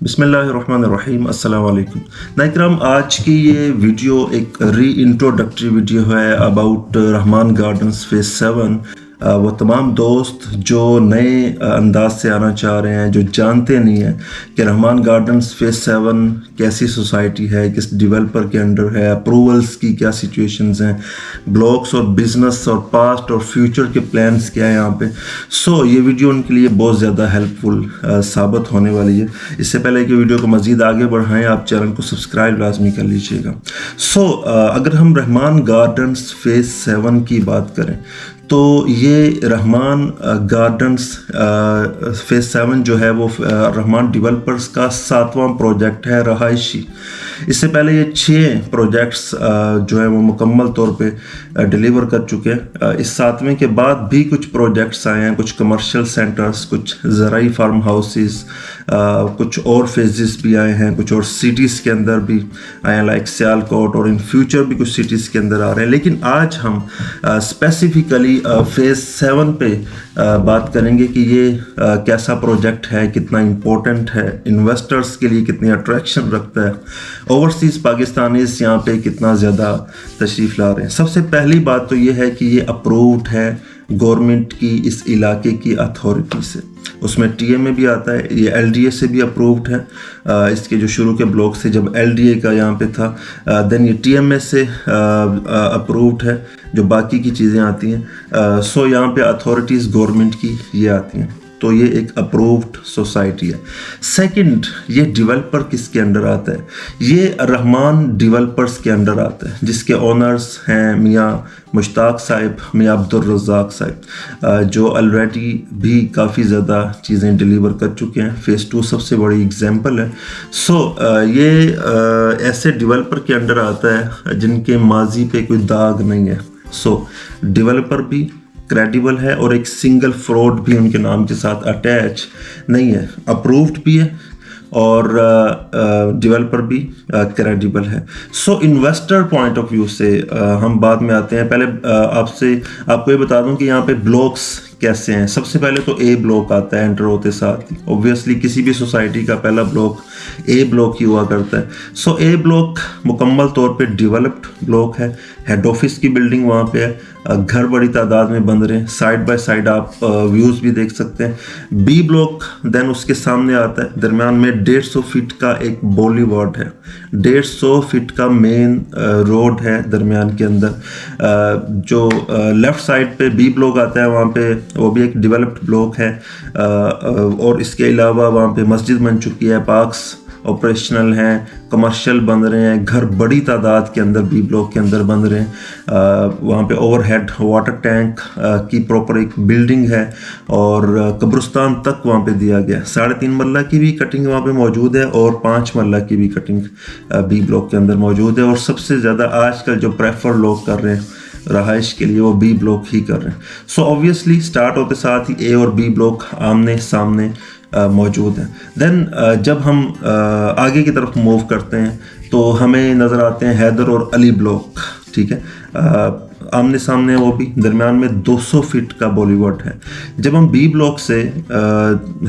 बिस्मिल्लाहिर्रहमानिर्रहीम अस्सलाम वालेकुम नाइकराम। आज की ये वीडियो एक री इंट्रोडक्टरी वीडियो है अबाउट रहमान गार्डन्स फेज़ 7। वो तमाम दोस्त जो नए अंदाज से आना चाह रहे हैं, जो जानते नहीं हैं कि रहमान गार्डन्स फेज़ 7 कैसी सोसाइटी है, किस डेवलपर के अंडर है, अप्रूवल्स की क्या सिचुएशंस हैं, ब्लॉक्स और बिजनेस और पास्ट और फ्यूचर के प्लान्स क्या है यहाँ पे। ये वीडियो उनके लिए बहुत ज़्यादा हेल्पफुल साबित होने वाली है। इससे पहले कि वीडियो को मज़ीद आगे बढ़ाएं, आप चैनल को सब्सक्राइब लाजमी कर लीजिएगा। अगर हम रहमान गार्डन्स फेज़ 7 की बात करें तो ये रहमान गार्डन्स फेज़ 7 जो है वो रहमान डेवलपर्स का 7वां प्रोजेक्ट है रहायशी। इससे पहले ये 6 प्रोजेक्ट्स जो है वो मुकम्मल तौर पे डिलीवर कर चुके हैं। इस 7वें के बाद भी कुछ प्रोजेक्ट्स आए हैं, कुछ कमर्शियल सेंटर्स, कुछ ज़राई फार्म हाउसेस, कुछ और फेजेस भी आए हैं, कुछ और सिटीज़ के अंदर भी आए हैं लाइक सियालकोट, और इन फ्यूचर भी कुछ सिटीज़ के अंदर आ रहे हैं। लेकिन आज हम स्पेसिफिकली फेज़ 7 पे बात करेंगे कि ये कैसा प्रोजेक्ट है, कितना इम्पोर्टेंट है, इन्वेस्टर्स के लिए कितनी अट्रैक्शन रखता है, ओवरसीज़ पाकिस्तानीज़ यहाँ पे कितना ज़्यादा तशरीफ़ ला रहे हैं। सबसे पहली बात तो ये है कि ये अप्रूव्ड है गवर्नमेंट की इस इलाके की अथॉरिटी से, उसमें टीएमए भी आता है, ये एलडीए से भी अप्रूव्ड है। इसके जो शुरू के ब्लॉक से जब एलडीए का यहाँ पे था, देन ये टीएमए से अप्रूव्ड है जो बाकी की चीज़ें आती हैं। यहाँ पे अथॉरिटीज़ गवर्नमेंट की ये आती हैं, तो ये एक अप्रूव्ड सोसाइटी है। सेकंड, ये डेवलपर किसके अंडर आता है? ये रहमान डेवलपर्स के अंडर आता है, जिसके ओनर्स हैं मियाँ मुश्ताक साहिब, मियाँ अब्दुल रज़ाक साहिब, जो ऑलरेडी भी काफ़ी ज़्यादा चीज़ें डिलीवर कर चुके हैं। फेज़ 2 सबसे बड़ी एग्जांपल है। ये ऐसे डेवलपर के अंडर आता है जिनके माजी पे कोई दाग नहीं है। डेवलपर भी क्रेडिबल है और एक सिंगल फ्रॉड भी उनके नाम के साथ अटैच नहीं है, अप्रूव्ड भी है और डेवलपर भी क्रेडिबल है। इन्वेस्टर पॉइंट ऑफ व्यू से हम बाद में आते हैं। पहले आपको ये बता दूं कि यहाँ पे ब्लॉक्स कैसे हैं। सबसे पहले तो ए ब्लॉक आता है एंटर होते साथ ही। ऑब्वियसली किसी भी सोसाइटी का पहला ब्लॉक ए ब्लॉक ही हुआ करता है। ए ब्लॉक मुकम्मल तौर पे डेवलप्ड ब्लॉक है, हेड ऑफिस की बिल्डिंग वहाँ पे है, घर बड़ी तादाद में बन रहे हैं, साइड बाय साइड आप व्यूज़ भी देख सकते हैं। बी ब्लॉक देन उसके सामने आता है, दरमियान में 150 फीट का एक बॉलीवुड है, 150 फीट का मेन रोड है दरमियान के अंदर। जो लेफ़्ट साइड पे बी ब्लॉक आता है, वहाँ पे वो भी एक डेवलप्ड ब्लॉक है। और इसके अलावा वहाँ पे मस्जिद बन चुकी है, पार्क्स ऑपरेशनल हैं, कमर्शियल बन रहे हैं, घर बड़ी तादाद के अंदर बी ब्लॉक के अंदर बन रहे हैं। वहाँ पे ओवरहेड वाटर टैंक की प्रॉपर एक बिल्डिंग है और कब्रिस्तान तक वहाँ पे दिया गया। 3.5 मरला की भी कटिंग वहाँ पे मौजूद है और 5 मरला की भी कटिंग बी ब्लॉक के अंदर मौजूद है। और सबसे ज़्यादा आजकल जो प्रेफर लोग कर रहे हैं रहाइश के लिए, वो बी ब्लॉक ही कर रहे हैं। ऑब्वियसली स्टार्ट होते साथ ही ए और बी ब्लॉक आमने सामने मौजूद हैं। देन जब हम आगे की तरफ मूव करते हैं तो हमें नज़र आते हैं हैदर और अली ब्लॉक, ठीक है, आमने सामने, वो भी दरमियान में 200 फीट का बॉलीवुड है। जब हम बी ब्लॉक से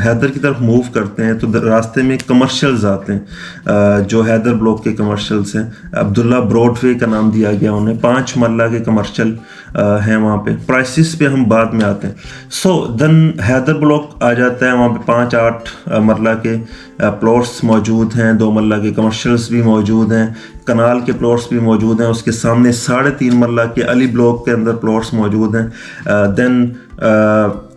हैदर की तरफ मूव करते हैं तो रास्ते में कमर्शियल्स आते हैं, जो हैदर ब्लॉक के कमर्शियल्स हैं। अब्दुल्ला ब्रॉडवे का नाम दिया गया उन्हें, 5 मरला के कमर्शियल हैं वहाँ पे। प्राइसेस पे हम बाद में आते हैं। देन हैदर ब्लॉक आ जाता है, वहाँ पे 5-8 मरला के प्लॉट्स मौजूद हैं, 2 मरला के कमर्शियल्स भी मौजूद हैं, कनाल के प्लॉट्स भी मौजूद हैं। उसके सामने 3.5 मरला के अली ब्लॉक के अंदर प्लॉट्स मौजूद हैं। देन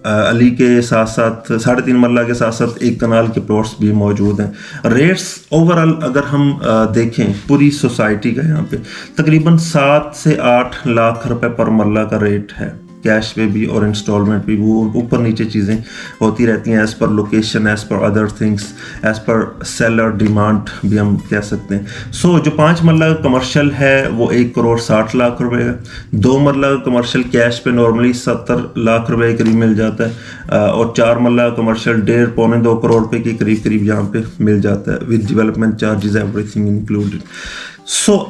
अली के साथ साथ 3.5 मरला के साथ साथ एक कनाल के प्लॉट्स भी मौजूद हैं। रेट्स ओवरऑल अगर हम देखें पूरी सोसाइटी का, यहाँ पे तकरीबन 7 से 8 लाख रुपए पर मरला का रेट है, कैश पे भी और इंस्टॉलमेंट भी। वो ऊपर नीचे चीज़ें होती रहती हैं, as per location, as per other things, as per seller demand भी हम कह सकते हैं। जो 5 मरला कमर्शियल है वो 1 करोड़ 60 लाख रुपए है। 2 मरला कमर्शियल कैश पे नॉर्मली 70 लाख रुपए के करीब मिल जाता है और 4 मरला कमर्शियल 1.5-2 करोड़ रुपए के करीब यहाँ पे मिल जाता है with development charges everything included.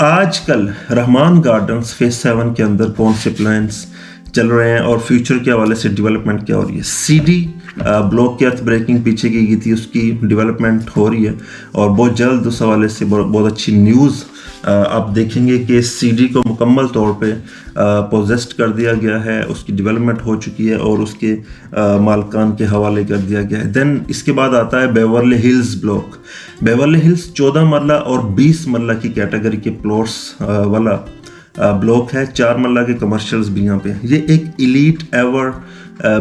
आजकल रहमान गार्डन्स फेज़ 7 के अंदर कौन से प्लान्स चल रहे हैं और फ्यूचर के हवाले से डेवलपमेंट क्या हो रही है? सीडी ब्लॉक की अर्थ ब्रेकिंग पीछे की गई थी, उसकी डेवलपमेंट हो रही है और बहुत जल्द उस हवाले से बहुत अच्छी न्यूज़ आप देखेंगे कि सीडी को मुकम्मल तौर पे पोजेस्ट कर दिया गया है, उसकी डेवलपमेंट हो चुकी है और उसके मालकान के हवाले कर दिया गया है। देन इसके बाद आता है Beverly hills block. Beverly hills 14 मरला और 20 मरला की कैटेगरी के प्लॉट्स वाला ब्लॉक है। 4 मरला के कमर्शियल्स भी यहाँ पे। ये एक इलीट एवर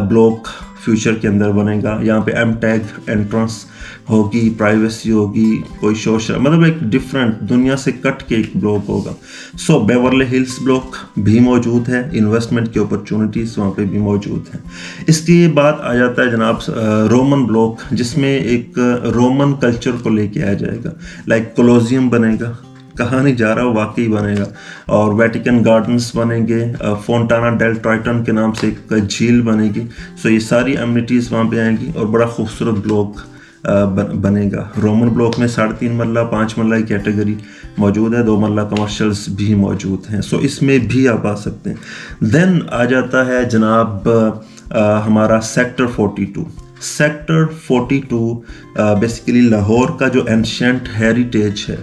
ब्लॉक फ्यूचर के अंदर बनेगा। यहाँ पे एम टैग एंट्रेंस होगी, प्राइवेसी होगी, कोई सोशल, मतलब एक डिफरेंट दुनिया से कट के एक ब्लॉक होगा। सो बेवर्ली हिल्स ब्लॉक भी मौजूद है, इन्वेस्टमेंट की अपॉर्चुनिटीज वहाँ पे भी मौजूद हैं। इसके बाद आ जाता है जनाब रोमन ब्लॉक, जिसमें एक रोमन कल्चर को लेके आया जाएगा। लाइक कोलोजियम बनेगा, कहाँ नहीं जा रहा, वाकई बनेगा, और वेटिकन गार्डन्स बनेंगे, फोंटाना डेल ट्राइटन के नाम से एक झील बनेगी। सो ये सारी एमिनिटीज़ वहाँ पे आएंगी और बड़ा खूबसूरत ब्लॉक बनेगा। रोमन ब्लॉक में 3.5 मरला 5 मरला की कैटेगरी मौजूद है, 2 मरला कमर्शियल्स भी मौजूद हैं। सो इसमें भी आप आ सकते हैं। देन आ जाता है जनाब हमारा सेक्टर 42। सेक्टर 42 बेसिकली लाहौर का जो एंशिएंट हेरिटेज है,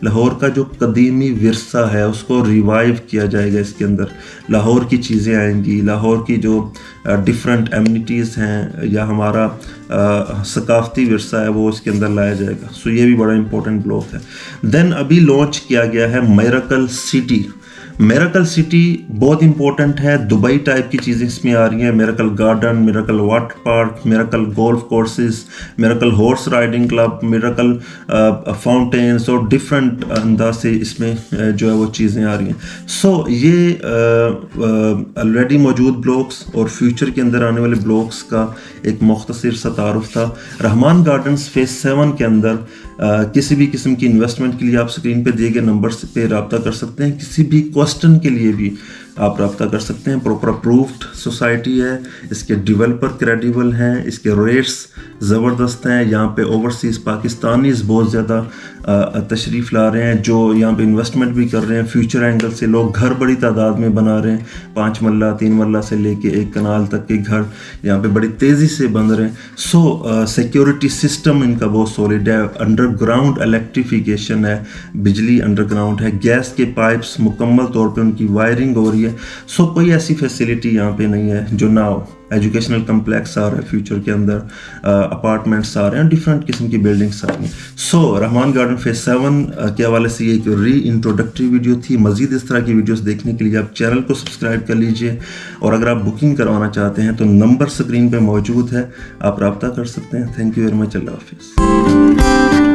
लाहौर का जो कदीमी विरसा है, उसको रिवाइव किया जाएगा। इसके अंदर लाहौर की चीज़ें आएंगी, लाहौर की जो डिफरेंट एमिनिटीज़ हैं या हमारा सकाफती विरसा है वो इसके अंदर लाया जाएगा। सो ये भी बड़ा इंपॉर्टेंट ब्लॉक है। देन अभी लॉन्च किया गया है मिरेकल सिटी। मिरेकल सिटी बहुत इंपॉर्टेंट है, दुबई टाइप की चीज़ें इसमें आ रही हैं। Miracle garden, miracle water park, miracle golf courses, miracle horse riding club, miracle fountains और डिफरेंट अंदाज से इसमें जो है वो चीज़ें आ रही हैं। सो ये ऑलरेडी मौजूद ब्लॉक्स और फ्यूचर के अंदर आने वाले ब्लॉक्स का एक मुख्तसर सा तारुफ था। रहमान गार्डन्स फेज़ 7 के अंदर किसी भी किस्म की इन्वेस्टमेंट के लिए आप स्क्रीन पे दिए गए नंबर पे रब्ता कर सकते हैं। किसी भी क्वेश्चन के लिए भी आप रब्ता कर सकते हैं। प्रॉपर अप्रूव्ड सोसाइटी है, इसके डेवलपर क्रेडिबल हैं, इसके रेट्स ज़बरदस्त हैं। यहाँ पे ओवरसीज़ पाकिस्तानीज़ बहुत ज़्यादा तशरीफ़ ला रहे हैं, जो यहाँ पे इन्वेस्टमेंट भी कर रहे हैं। फ्यूचर एंगल से लोग घर बड़ी तादाद में बना रहे हैं, 5 मरला 3 मरला से लेके 1 कनाल तक के घर यहाँ पे बड़ी तेज़ी से बन रहे हैं। सो सिक्योरिटी सिस्टम इनका बहुत सॉलिड है। अंडरग्राउंड इलेक्ट्रिफिकेशन है, बिजली अंडरग्राउंड है, गैस के पाइप्स मुकम्मल तौर पे उनकी वायरिंग हो रही है। सो कोई ऐसी फैसिलिटी यहाँ पे नहीं है जो ना हो। एजुकेशनल कम्प्लेक्स आ रहा है फ्यूचर के अंदर, अपार्टमेंट्स आ रहे हैं, डिफरेंट किस्म की बिल्डिंग्स आ रही हैं। सो रहमान गार्डन फेज़ 7 के हवाले से एक री इंट्रोडक्टरी वीडियो थी। मज़ीद इस तरह की वीडियोस देखने के लिए आप चैनल को सब्सक्राइब कर लीजिए, और अगर आप बुकिंग करवाना चाहते हैं तो नंबर स्क्रीन पे मौजूद है, आप रब्ता कर सकते हैं। Thank you very much. अल्लाह हाफिज़।